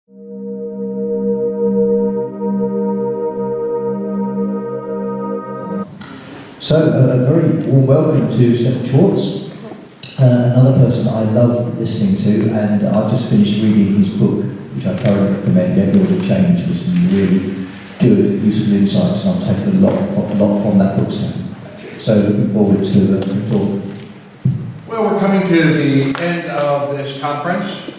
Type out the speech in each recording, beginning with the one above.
So, a very warm welcome to Stephan Schwartz, another person I love listening to, and I've just finished reading his book, which I thoroughly recommend. Get Yours a Change, with some really good, useful insights, and I'm taking a lot from that book, Stephan. So, looking forward to talk. Well, we're coming to the end of this conference,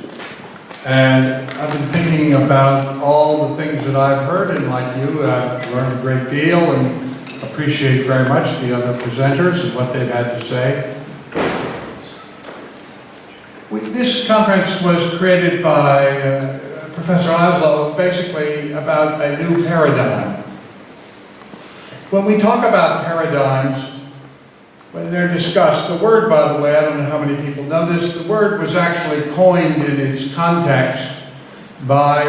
and I've been thinking about all the things that I've heard, and like you, I've learned a great deal, and appreciate very much the other presenters and what they've had to say. This conference was created by Professor Laszlo, basically about a new paradigm. When we talk about paradigms, when they're discussed, the word, by the way, I don't know how many people know this, the word was actually coined in its context by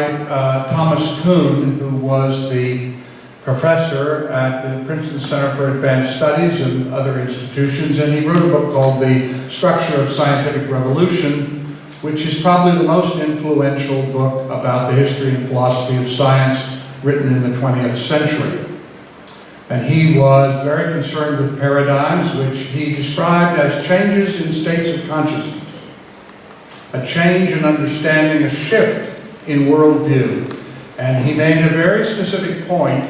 Thomas Kuhn, who was the professor at the Princeton Center for Advanced Studies and other institutions, and he wrote a book called The Structure of Scientific Revolution, which is probably the most influential book about the history and philosophy of science written in the 20th century. And he was very concerned with paradigms, which he described as changes in states of consciousness, a change in understanding, a shift in worldview. And he made a very specific point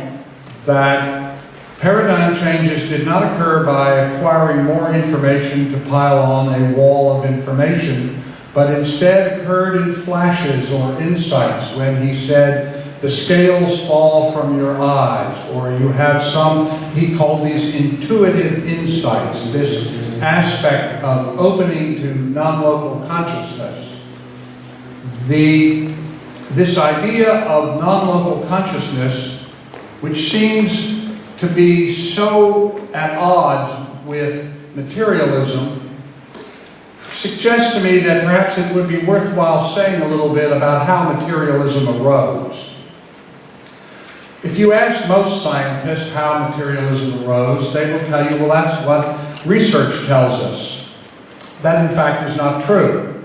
that paradigm changes did not occur by acquiring more information to pile on a wall of information, but instead occurred in flashes or insights, when he said, the scales fall from your eyes, or you have some, he called these intuitive insights, this aspect of opening to non-local consciousness. This idea of non-local consciousness, which seems to be so at odds with materialism, suggests to me that perhaps it would be worthwhile saying a little bit about how materialism arose. If you ask most scientists how materialism arose, they will tell you, well, that's what research tells us. That, in fact, is not true.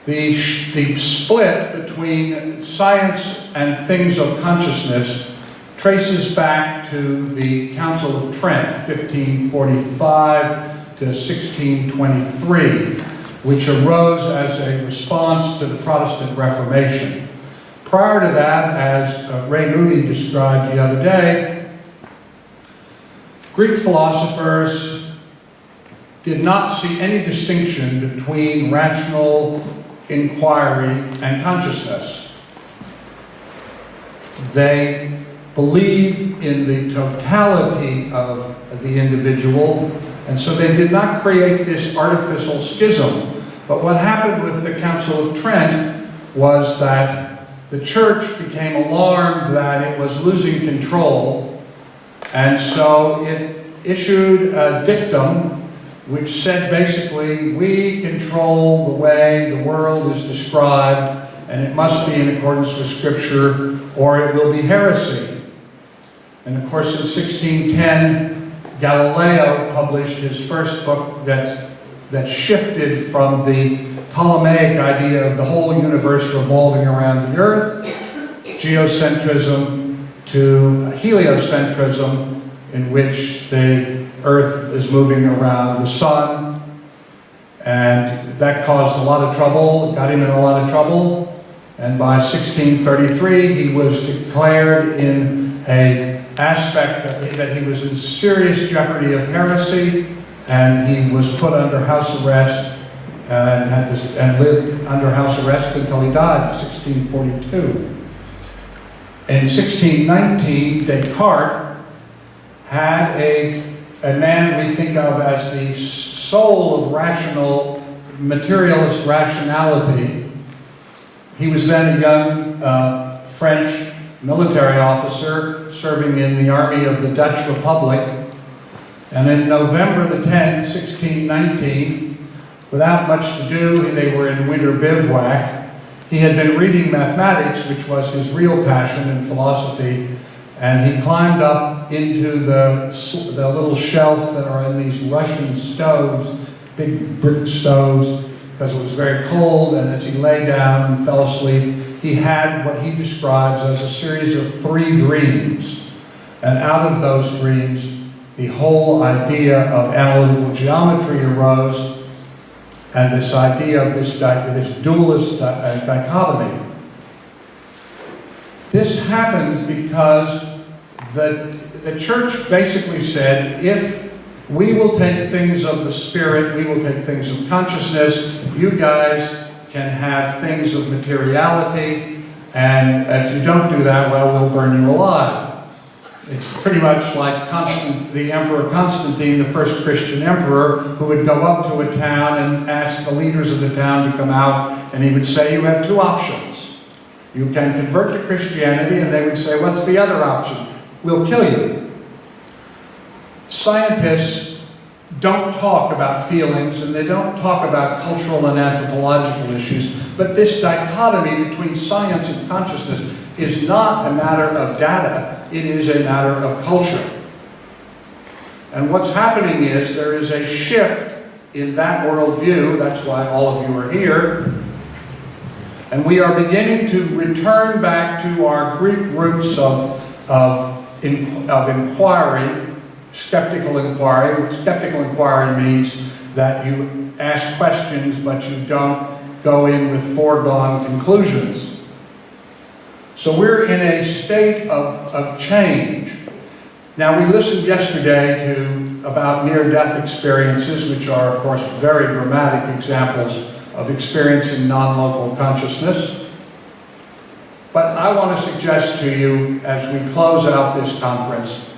The split between science and things of consciousness traces back to the Council of Trent, 1545 to 1623, which arose as a response to the Protestant Reformation. Prior to that, as Ray Moody described the other day, Greek philosophers did not see any distinction between rational inquiry and consciousness. They believed in the totality of the individual, and so they did not create this artificial schism. But what happened with the Council of Trent was that the church became alarmed that it was losing control, and so it issued a dictum which said basically, we control the way the world is described, and it must be in accordance with Scripture, or it will be heresy. And of course, in 1610, Galileo published his first book that shifted from the Ptolemaic idea of the whole universe revolving around the Earth, geocentrism, to heliocentrism, in which the Earth is moving around the Sun. And that caused a lot of trouble, got him in a lot of trouble. And by 1633, he was declared in an aspect that he was in serious jeopardy of heresy, and he was put under house arrest and lived under house arrest until he died in 1642. In 1619, Descartes had a man we think of as the soul of rational, materialist rationality. He was then a young French military officer serving in the army of the Dutch Republic. And in November the 10th, 1619, without much to do, they were in winter bivouac. He had been reading mathematics, which was his real passion, in philosophy, and he climbed up into the little shelf that are in these Russian stoves, big brick stoves, because it was very cold, and as he lay down and fell asleep, he had what he describes as a series of 3 dreams. And out of those dreams, the whole idea of analytical geometry arose, and this idea of this dualist dichotomy. This happens because the church basically said, if we will take things of the spirit, we will take things of consciousness, you guys can have things of materiality, and if you don't do that, well, we'll burn you alive. It's pretty much like the Emperor Constantine, the first Christian emperor, who would go up to a town and ask the leaders of the town to come out, and he would say, you have 2 options. You can convert to Christianity, and they would say, what's the other option? We'll kill you. Scientists don't talk about feelings, and they don't talk about cultural and anthropological issues, but this dichotomy between science and consciousness is not a matter of data, it is a matter of culture. And what's happening is there is a shift in that worldview, that's why all of you are here, and we are beginning to return back to our Greek roots of inquiry, skeptical inquiry. Skeptical inquiry means that you ask questions, but you don't go in with foregone conclusions. So we're in a state of change. Now, we listened yesterday about near-death experiences, which are, of course, very dramatic examples of experiencing non-local consciousness. But I want to suggest to you, as we close out this conference,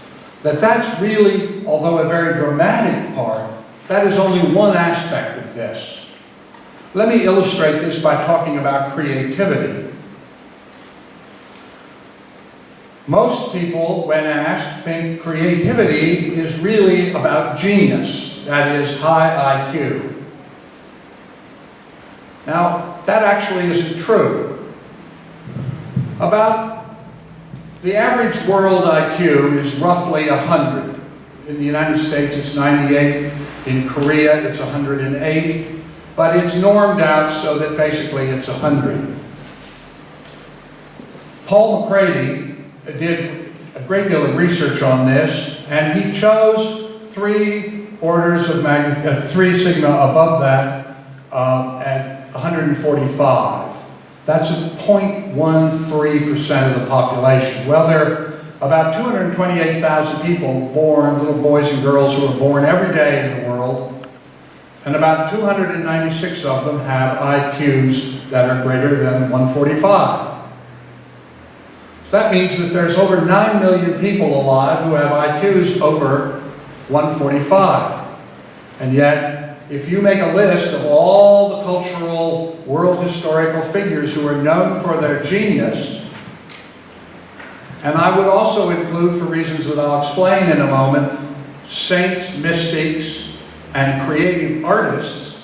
that that's really, although a very dramatic part, that is only one aspect of this. Let me illustrate this by talking about creativity. Most people, when asked, think creativity is really about genius, that is, high IQ. Now, that actually isn't true. The average world IQ is roughly 100. In the United States, it's 98. In Korea, it's 108. But it's normed out so that basically it's 100. Paul McCready did a great deal of research on this, and he chose 3 orders of magnitude, 3 sigma above that at 145. That's 0.13% of the population. Well, there are about 228,000 people born, little boys and girls who are born every day in the world, and about 296 of them have IQs that are greater than 145. So that means that there's over 9 million people alive who have IQs over 145. And yet, if you make a list of all the cultural, world historical figures who are known for their genius, and I would also include, for reasons that I'll explain in a moment, saints, mystics, and creative artists,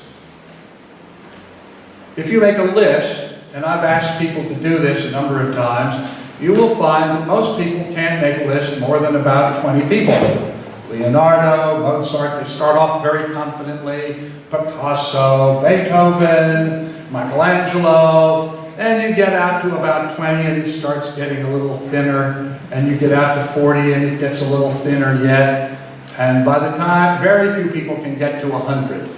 if you make a list, and I've asked people to do this a number of times, you will find that most people can't make a list more than about 20 people. Leonardo, Mozart, they start off very confidently, Picasso, Beethoven, Michelangelo, and you get out to about 20 and it starts getting a little thinner, and you get out to 40 and it gets a little thinner yet, and by the time, very few people can get to 100.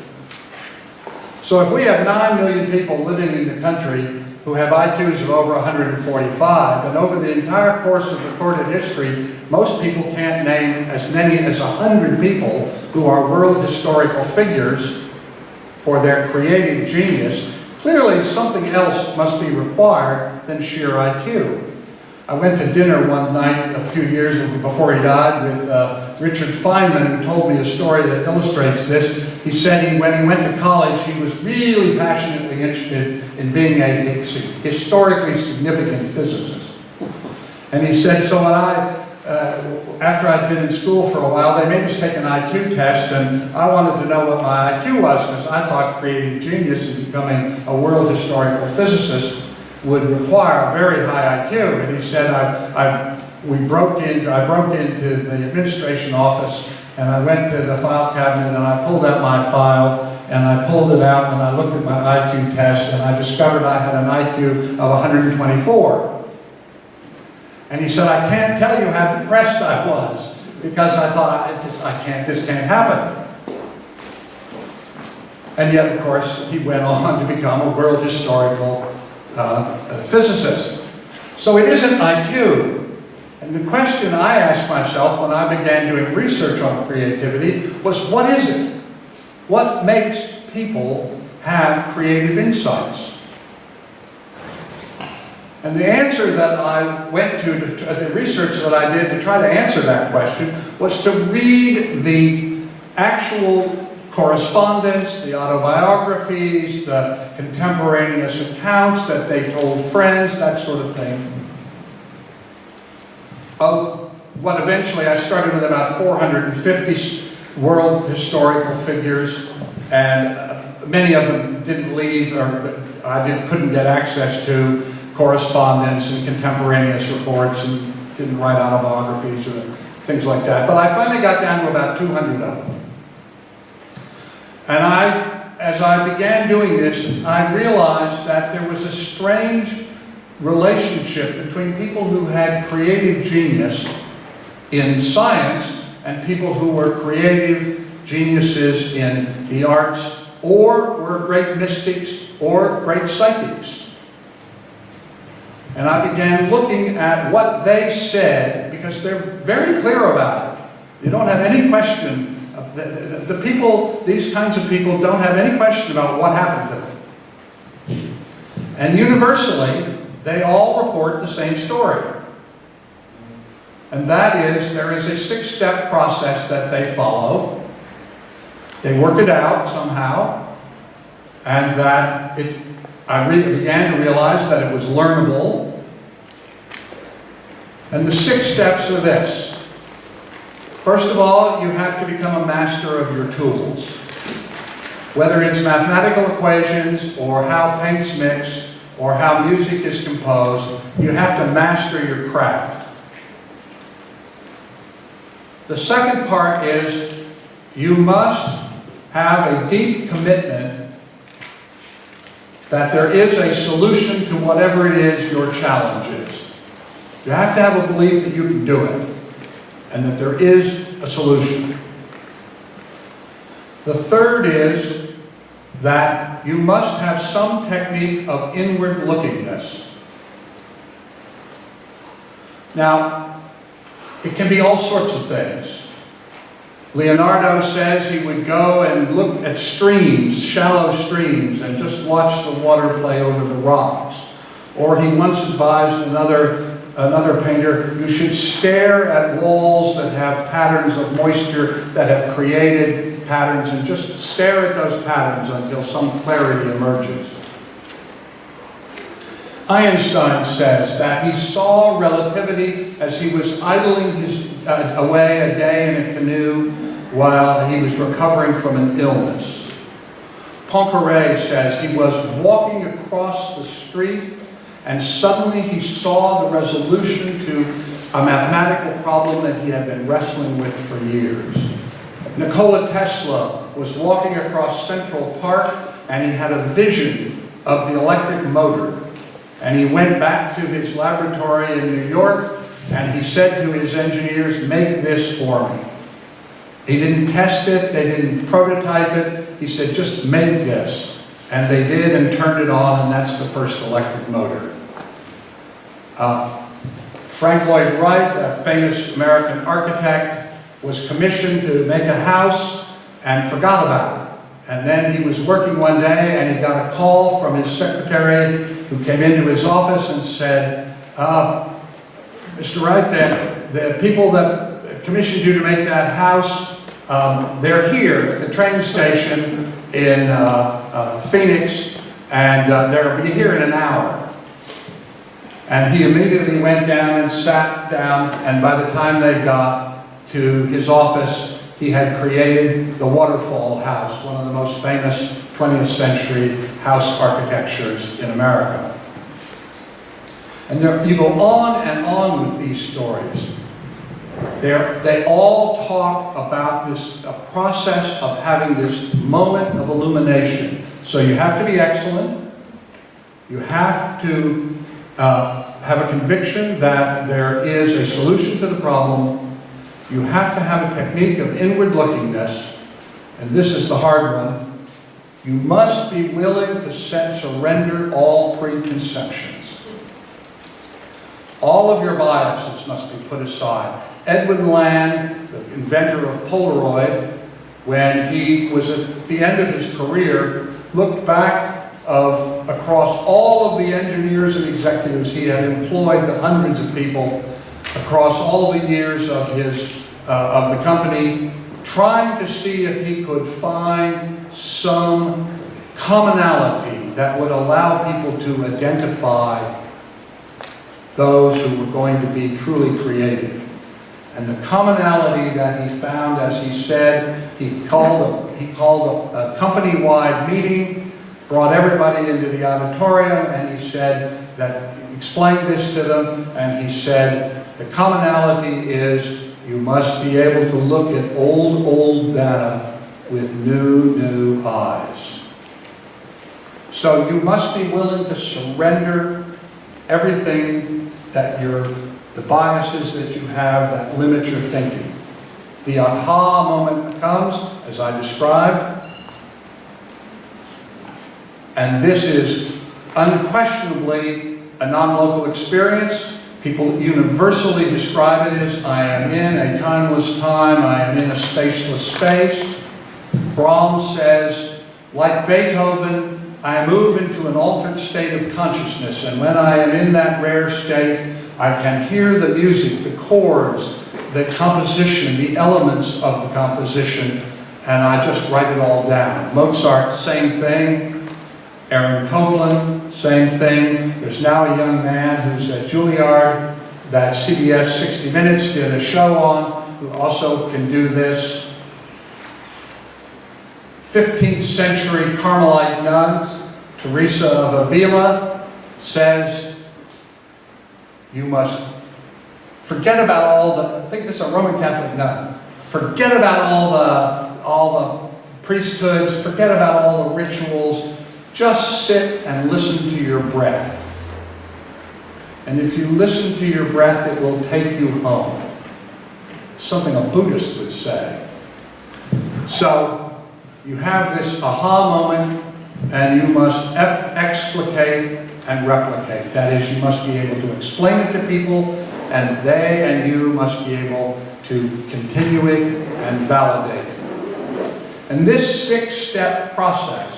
So if we have 9 million people living in the country who have IQs of over 145, and over the entire course of recorded history, most people can't name as many as 100 people who are world historical figures for their creative genius, clearly something else must be required than sheer IQ. I went to dinner one night a few years before he died with Richard Feynman, who told me a story that illustrates this. He said when he went to college, he was really passionately interested in being a historically significant physicist. And he said, so after I'd been in school for a while, they made us take an IQ test, and I wanted to know what my IQ was, because I thought creative genius and becoming a world historical physicist would require a very high IQ. And he said, I broke into the administration office, and I went to the file cabinet and I pulled out my file, and I pulled it out and I looked at my IQ test and I discovered I had an IQ of 124. And he said, I can't tell you how depressed I was, because I thought, this can't happen. And yet, of course, he went on to become a world historical physicist. So it isn't IQ. And the question I asked myself when I began doing research on creativity was, what is it? What makes people have creative insights? And the answer that I went to, the research that I did to try to answer that question, was to read the actual correspondence, the autobiographies, the contemporaneous accounts that they told friends, that sort of thing, of what eventually I started with about 450 world historical figures, and many of them didn't leave, or couldn't get access to correspondence and contemporaneous reports, and didn't write autobiographies or things like that. But I finally got down to about 200 of them. And as I began doing this, I realized that there was a strange relationship between people who had creative genius in science and people who were creative geniuses in the arts, or were great mystics or great psychics. And I began looking at what they said, because they're very clear about it. You don't have any question. The people, these kinds of people, don't have any question about what happened to them. And universally, they all report the same story. And that is, there is a 6-step process that they follow. They work it out somehow, and that I began to realize that it was learnable. And the 6 steps are this. First of all, you have to become a master of your tools. Whether it's mathematical equations, or how paints mix, or how music is composed, you have to master your craft. The second part is, you must have a deep commitment that there is a solution to whatever it is your challenge is. You have to have a belief that you can do it, and that there is a solution. The third is that you must have some technique of inward lookingness. Now, it can be all sorts of things. Leonardo says he would go and look at streams, shallow streams, and just watch the water play over the rocks. Or he once advised another painter, you should stare at walls that have patterns of moisture, that have created patterns, and just stare at those patterns until some clarity emerges. Einstein says that he saw relativity as he was idling away a day in a canoe while he was recovering from an illness. Poincaré says he was walking across the street and suddenly he saw the resolution to a mathematical problem that he had been wrestling with for years. Nikola Tesla was walking across Central Park and he had a vision of the electric motor. And he went back to his laboratory in New York and he said to his engineers, make this for me. He didn't test it, they didn't prototype it, he said, just make this. And they did and turned it on, and that's the first electric motor. Frank Lloyd Wright, a famous American architect, was commissioned to make a house and forgot about it. And then he was working one day and he got a call from his secretary who came into his office and said, Mr. Wright, the people that commissioned you to make that house, they're here at the train station in Phoenix, and they'll be here in an hour. And he immediately went down and sat down, and by the time they got to his office, he had created the waterfall house, one of the most famous 20th century house architectures in America. And you go on and on with these stories. They all talk about this process of having this moment of illumination. So you have to be excellent. You have to have a conviction that there is a solution to the problem. You have to have a technique of inward lookingness, and this is the hard one. You must be willing to surrender all preconceptions. All of your biases must be put aside. Edwin Land, the inventor of Polaroid, when he was at the end of his career, looked back across all of the engineers and executives he had employed, the hundreds of people across all the years of the company, trying to see if he could find some commonality that would allow people to identify those who were going to be truly creative. And the commonality that he found, as he said, he called a company-wide meeting, brought everybody into the auditorium, and he said that, explained this to them, and he said, the commonality is you must be able to look at old data with new eyes. So you must be willing to surrender everything that the biases that you have that limit your thinking. The aha moment comes, as I described, and this is unquestionably a non-local experience. People universally describe it as, I am in a timeless time, I am in a spaceless space. Brahms says, like Beethoven, I move into an altered state of consciousness, and when I am in that rare state, I can hear the music, the chords, the composition, the elements of the composition, and I just write it all down. Mozart, same thing. Aaron Copland, same thing. There's now a young man who's at Juilliard that CBS 60 Minutes did a show on, who also can do this. 15th century Carmelite nun, Teresa of Avila, says, you must forget about all the, I think this is a Roman Catholic nun, forget about all the priesthoods, forget about all the rituals, just sit and listen to your breath. And if you listen to your breath, it will take you home. Something a Buddhist would say. So, you have this aha moment, and you must explicate and replicate. That is, you must be able to explain it to people, and they and you must be able to continue it and validate it. And this 6-step process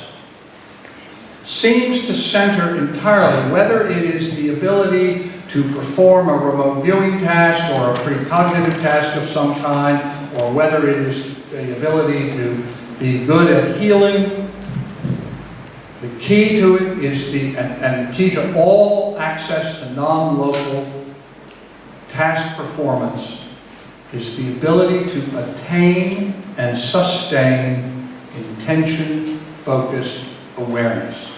seems to center entirely, whether it is the ability to perform a remote viewing task or a precognitive task of some kind, or whether it is the ability to be good at healing. The key to it is and the key to all access to non-local task performance is the ability to attain and sustain intention-focused awareness.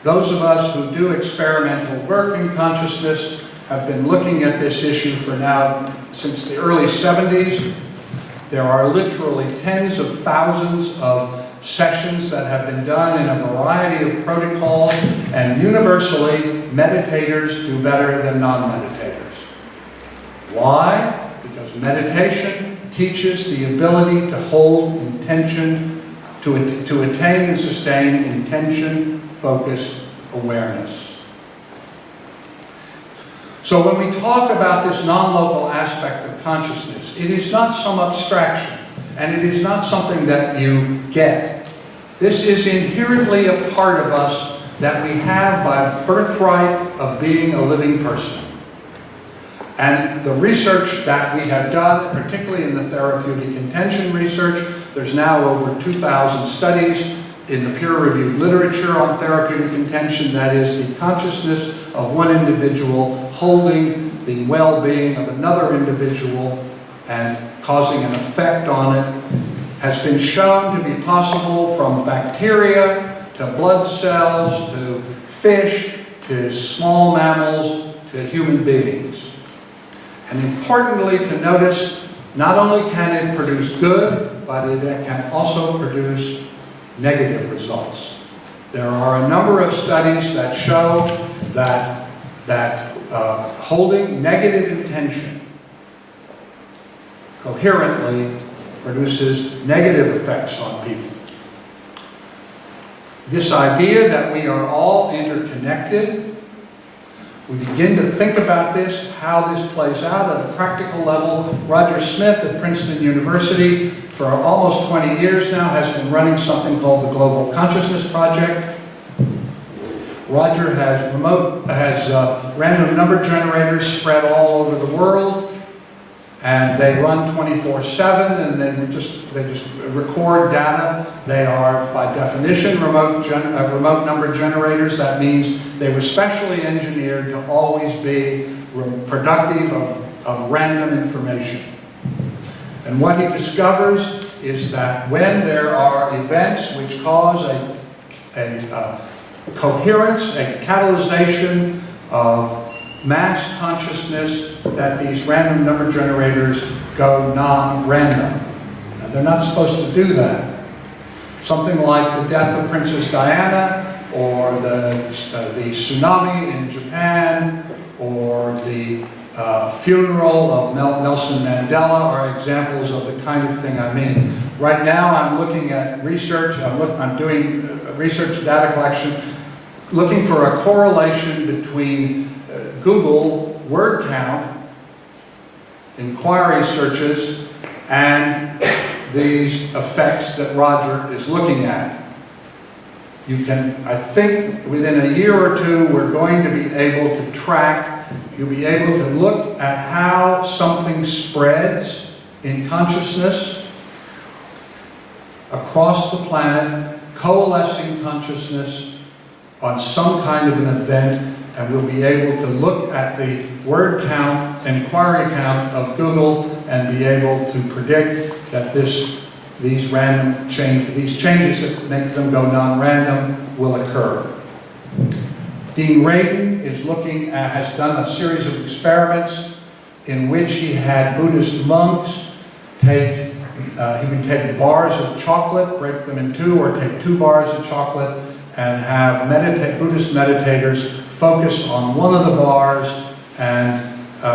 Those of us who do experimental work in consciousness have been looking at this issue for now since the early 70s. There are literally tens of thousands of sessions that have been done in a variety of protocols, and universally, meditators do better than non-meditators. Why? Because meditation teaches the ability to hold intention, to attain and sustain intention-focused awareness. So when we talk about this non-local aspect of consciousness, it is not some abstraction, and it is not something that you get. This is inherently a part of us that we have by birthright of being a living person. And the research that we have done, particularly in the therapeutic intention research, there's now over 2,000 studies in the peer-reviewed literature on therapeutic intention, that is the consciousness of one individual holding the well-being of another individual and causing an effect on it, has been shown to be possible from bacteria to blood cells to fish to small mammals to human beings. And importantly to notice, not only can it produce good, but it can also produce negative results. There are a number of studies that show that holding negative intention coherently produces negative effects on people. This idea that we are all interconnected, we begin to think about this, how this plays out at a practical level. Roger Smith at Princeton University, for almost 20 years now, has been running something called the Global Consciousness Project. Roger has random number generators spread all over the world, and they run 24/7, and they just record data. They are, by definition, remote number generators. That means they were specially engineered to always be productive of random information. And what he discovers is that when there are events which cause a coherence, a catalyzation of mass consciousness, that these random number generators go non-random. Now, they're not supposed to do that. Something like the death of Princess Diana, or the tsunami in Japan, or the funeral of Nelson Mandela are examples of the kind of thing I mean. Right now I'm looking at research, I'm doing research data collection, looking for a correlation between Google word count, inquiry searches, and these effects that Roger is looking at. You can, I think within a year or two, we're going to be able to track, you'll be able to look at how something spreads in consciousness across the planet, coalescing consciousness on some kind of an event, and we'll be able to look at the word count, inquiry count of Google, and be able to predict that these changes that make them go non-random will occur. Dean Radin is has done a series of experiments in which he had Buddhist monks he would take bars of chocolate, break them in two, or take 2 bars of chocolate, and have Buddhist meditators focus on one of the bars, and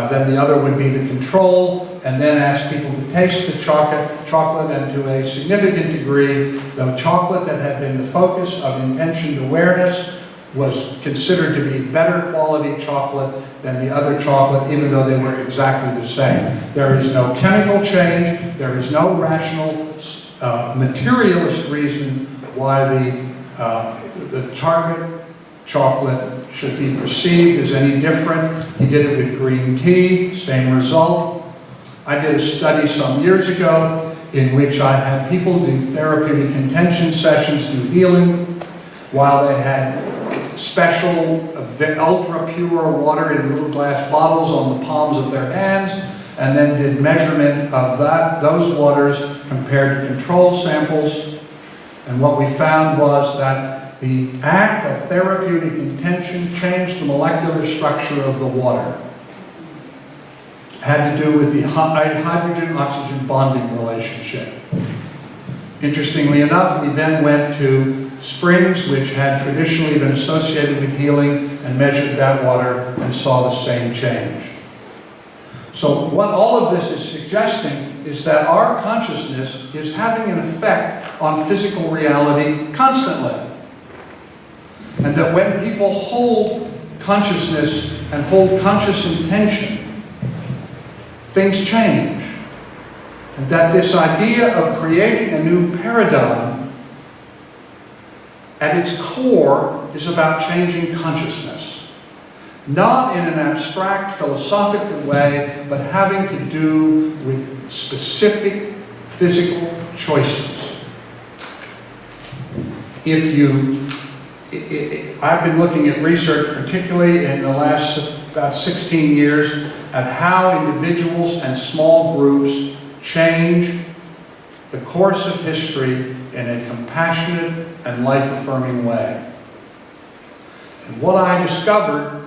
then the other would be the control, and then ask people to taste the chocolate, and to a significant degree, the chocolate that had been the focus of intentioned awareness was considered to be better quality chocolate than the other chocolate, even though they were exactly the same. There is no chemical change, there is no rational materialist reason why the target chocolate should be perceived as any different. He did it with green tea, same result. I did a study some years ago in which I had people do therapeutic intention sessions, do healing, while they had special, ultra-pure water in little glass bottles on the palms of their hands, and then did measurement of those waters compared to control samples. And what we found was that the act of therapeutic intention changed the molecular structure of the water. It had to do with the hydrogen-oxygen bonding relationship. Interestingly enough, we then went to springs which had traditionally been associated with healing and measured that water and saw the same change. So what all of this is suggesting is that our consciousness is having an effect on physical reality constantly. And that when people hold consciousness and hold conscious intention, things change. And that this idea of creating a new paradigm at its core is about changing consciousness. Not in an abstract philosophical way, but having to do with specific physical choices. I've been looking at research, particularly in the last about 16 years, at how individuals and small groups change the course of history in a compassionate and life-affirming way. And what I discovered,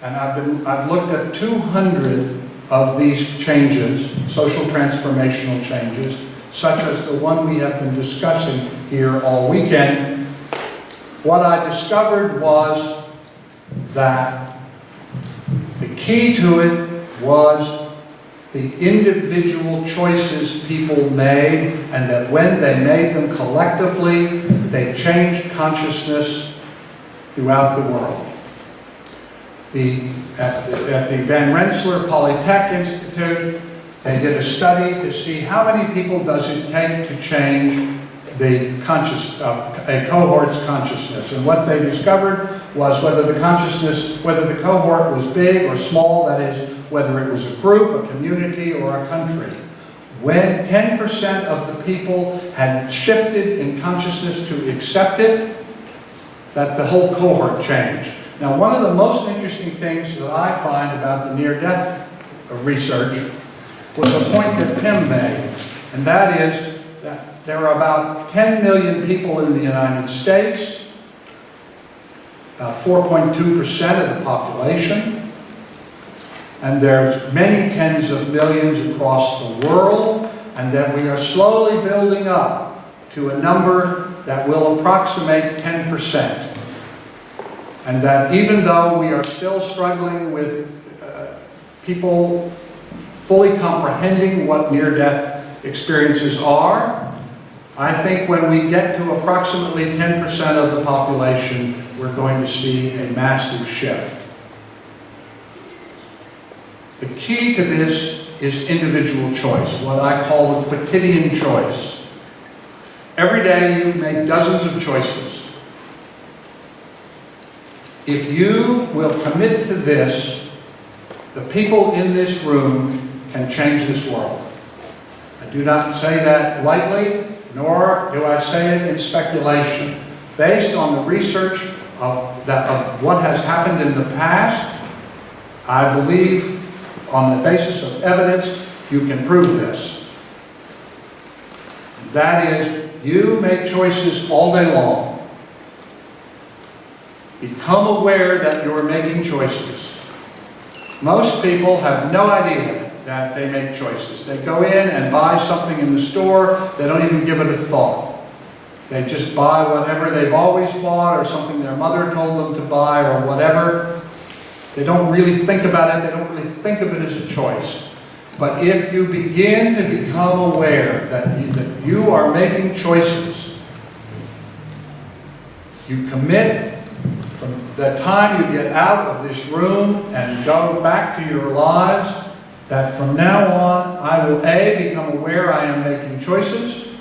and I've looked at 200 of these changes, social transformational changes, such as the one we have been discussing here all weekend, what I discovered was that the key to it was the individual choices people made, and that when they made them collectively, they changed consciousness throughout the world. At the Van Rensselaer Polytech Institute, they did a study to see how many people does it take to change a cohort's consciousness. And what they discovered was whether the cohort was big or small, that is, whether it was a group, a community, or a country. When 10% of the people had shifted in consciousness to accept it, that the whole cohort changed. Now, one of the most interesting things that I find about the near-death research was a point that Pim made, and that is that there are about 10 million people in the United States, about 4.2% of the population, and there's many tens of millions across the world, and that we are slowly building up to a number that will approximate 10%. And that even though we are still struggling with people fully comprehending what near-death experiences are, I think when we get to approximately 10% of the population, we're going to see a massive shift. The key to this is individual choice, what I call the quotidian choice. Every day you make dozens of choices. If you will commit to this, the people in this room can change this world. I do not say that lightly, nor do I say it in speculation. Based on the research of what has happened in the past, I believe on the basis of evidence, you can prove this. That is, you make choices all day long. Become aware that you are making choices. Most people have no idea that they make choices. They go in and buy something in the store, they don't even give it a thought. They just buy whatever they've always bought or something their mother told them to buy or whatever. They don't really think about it, they don't really think of it as a choice. But if you begin to become aware that you are making choices, you commit from the time you get out of this room and go back to your lives, that from now on, I will A, become aware I am making choices,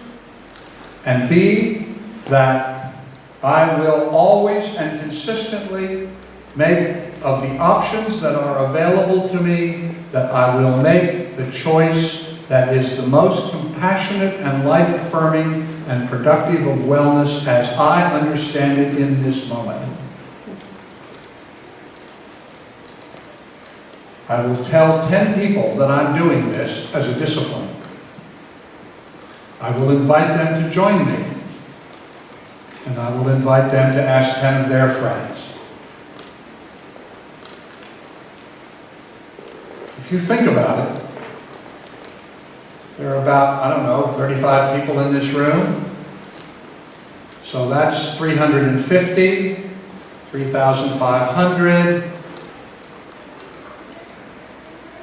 and B, that I will always and consistently make of the options that are available to me, that I will make the choice that is the most compassionate and life-affirming and productive of wellness as I understand it in this moment. I will tell 10 people that I'm doing this as a discipline. I will invite them to join me. And I will invite them to ask 10 of their friends. If you think about it, there are about, I don't know, 35 people in this room. So that's 350, 3,500,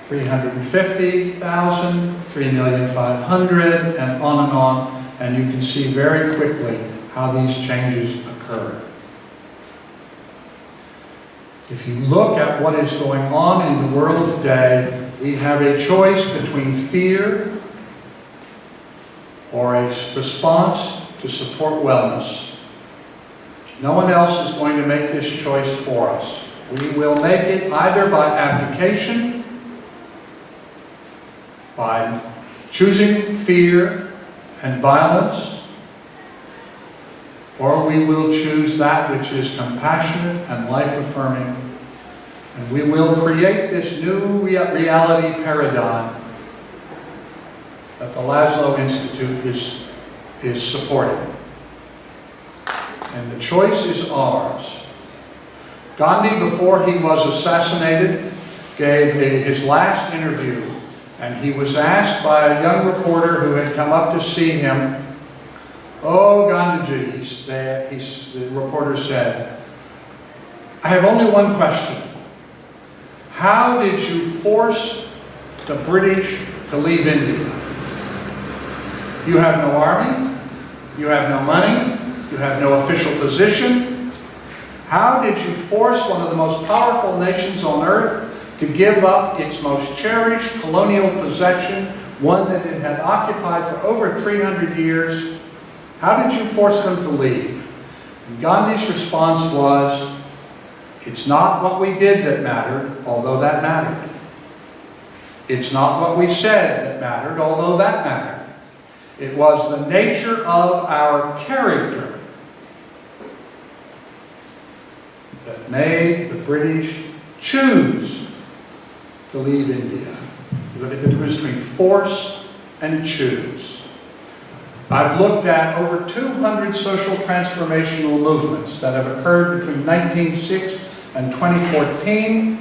350,000, 3,500,000, and on, and you can see very quickly how these changes occur. If you look at what is going on in the world today, we have a choice between fear or a response to support wellness. No one else is going to make this choice for us. We will make it either by abdication, by choosing fear and violence, or we will choose that which is compassionate and life-affirming, and we will create this new reality paradigm that the Laszlo Institute is supporting. And the choice is ours. Gandhi, before he was assassinated, gave his last interview, and he was asked by a young reporter who had come up to see him, "Oh, Gandhiji," the reporter said, "I have only one question. How did you force the British to leave India? You have no army, you have no money, you have no official position. How did you force one of the most powerful nations on earth to give up its most cherished colonial possession, one that it had occupied for over 300 years? How did you force them to leave?" And Gandhi's response was, "It's not what we did that mattered, although that mattered. It's not what we said that mattered, although that mattered. It was the nature of our character that made the British choose to leave India." Look at the difference between force and choose. I've looked at over 200 social transformational movements that have occurred between 1906 and 2014,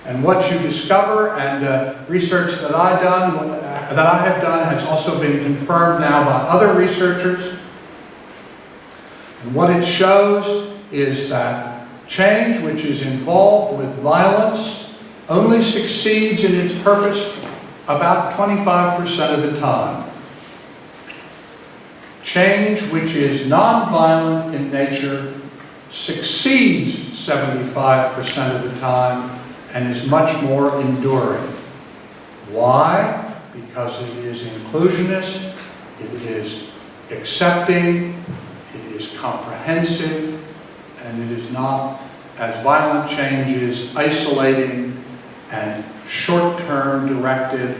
and what you discover, and research that I have done has also been confirmed now by other researchers. And what it shows is that change which is involved with violence only succeeds in its purpose about 25% of the time. Change which is non-violent in nature succeeds 75% of the time and is much more enduring. Why? Because it is inclusionist, it is accepting, it is comprehensive, and it is not, as violent change is, isolating and short-term directed.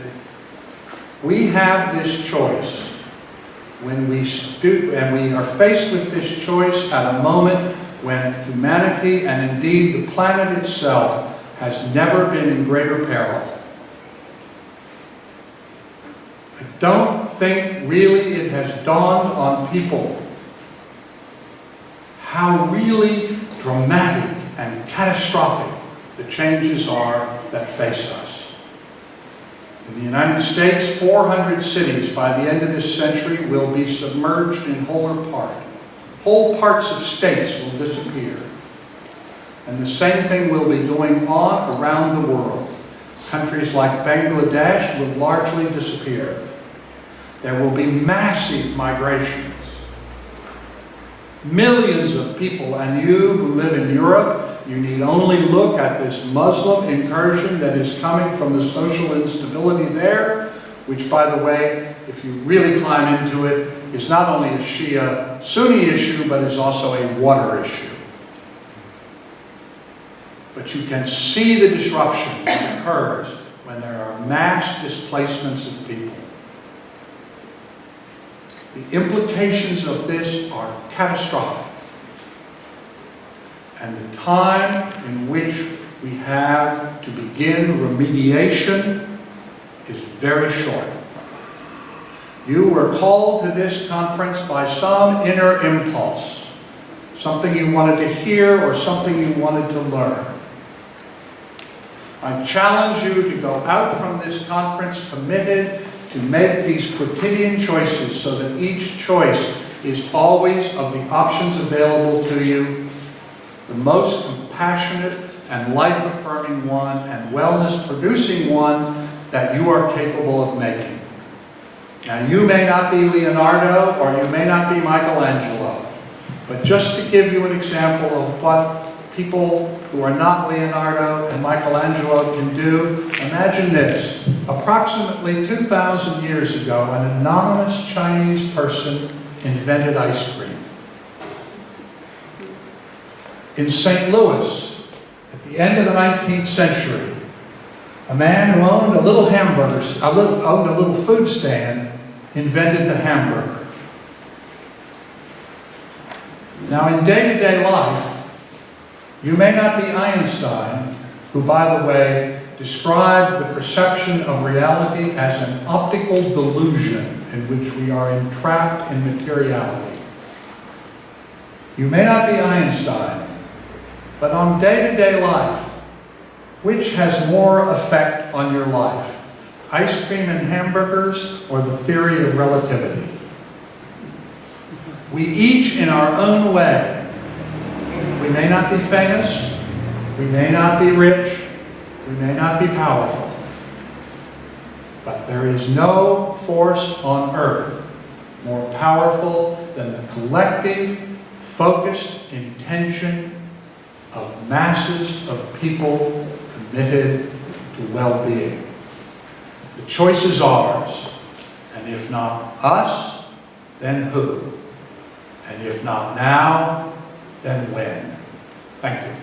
We have this choice. When we are faced with this choice at a moment when humanity, and indeed the planet itself, has never been in greater peril. I don't think really it has dawned on people how really dramatic and catastrophic the changes are that face us. In the United States, 400 cities by the end of this century will be submerged in whole or part. Whole parts of states will disappear. And the same thing will be going on around the world. Countries like Bangladesh will largely disappear. There will be massive migrations. Millions of people, and you who live in Europe, you need only look at this Muslim incursion that is coming from the social instability there, which, by the way, if you really climb into it, is not only a Shia-Sunni issue, but is also a water issue. But you can see the disruption that occurs when there are mass displacements of people. The implications of this are catastrophic. And the time in which we have to begin remediation is very short. You were called to this conference by some inner impulse, something you wanted to hear or something you wanted to learn. I challenge you to go out from this conference committed to make these quotidian choices so that each choice is always, of the options available to you, the most compassionate and life-affirming one and wellness-producing one that you are capable of making. Now, you may not be Leonardo or you may not be Michelangelo, but just to give you an example of what people who are not Leonardo and Michelangelo can do, imagine this. Approximately 2,000 years ago, an anonymous Chinese person invented ice cream. In St. Louis, at the end of the 19th century, a man who owned a little food stand invented the hamburger. Now, in day-to-day life, you may not be Einstein, who, by the way, described the perception of reality as an optical delusion in which we are entrapped in materiality. You may not be Einstein, but on day-to-day life, Which has more effect on your life? Ice cream and hamburgers or the theory of relativity? We each, in our own way, we may not be famous, we may not be rich, we may not be powerful, but there is no force on earth more powerful than the collective, focused intention of masses of people committed to well-being. The choice is ours, and if not us, then who? And if not now, then when? Thank you.